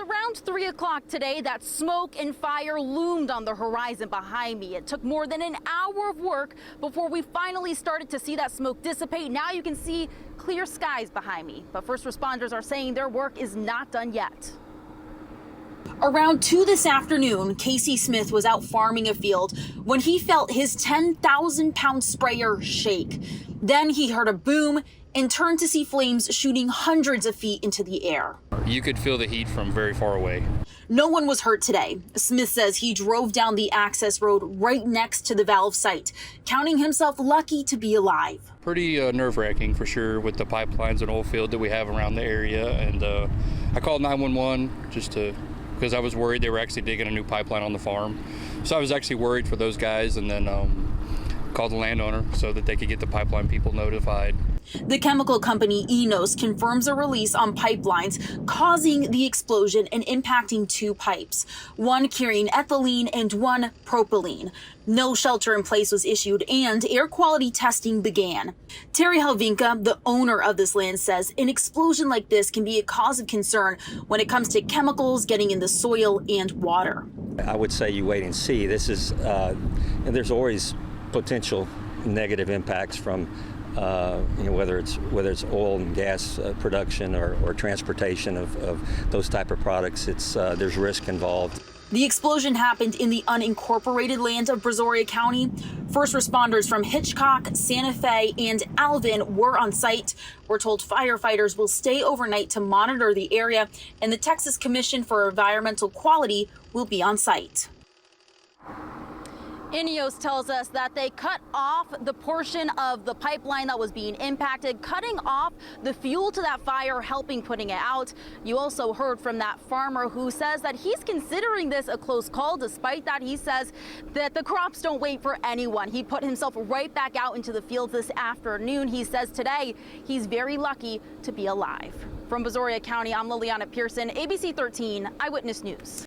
around 3 o'clock today, that smoke and fire loomed on the horizon behind me. It took more than an hour of work before we finally started to see that smoke dissipate. Now you can see clear skies behind me, but first responders are saying their work is not done yet. Around 2 this afternoon, Casey Smith was out farming a field when he felt his 10,000-pound sprayer shake. Then he heard a boom and turned to see flames shooting hundreds of feet into the air. You could feel the heat from very far away. No one was hurt today. Smith says he drove down the access road right next to the valve site, counting himself lucky to be alive. Pretty nerve-wracking for sure with the pipelines and oil field that we have around the area. And I called 911 because I was worried they were actually digging a new pipeline on the farm. So I was actually worried for those guys, and then called the landowner so that they could get the pipeline people notified. The chemical company INEOS confirms a release on pipelines causing the explosion and impacting 2 pipes, one carrying ethylene and one propylene. No shelter in place was issued and air quality testing began. Terry Helvinka, the owner of this land, says an explosion like this can be a cause of concern when it comes to chemicals getting in the soil and water. I would say you wait and see. This is, and there's always potential negative impacts from whether it's oil and gas production or transportation of those type of products. There's risk involved. The explosion happened in the unincorporated land of Brazoria County. First responders from Hitchcock, Santa Fe, and Alvin were on site. We're told firefighters will stay overnight to monitor the area, and the Texas Commission for Environmental Quality will be on site. INEOS tells us that they cut off the portion of the pipeline that was being impacted, cutting off the fuel to that fire, helping putting it out. You also heard from that farmer who says that he's considering this a close call. Despite that, he says that the crops don't wait for anyone. He put himself right back out into the fields this afternoon. He says today he's very lucky to be alive. From Brazoria County, I'm Liliana Pearson, ABC 13 Eyewitness News.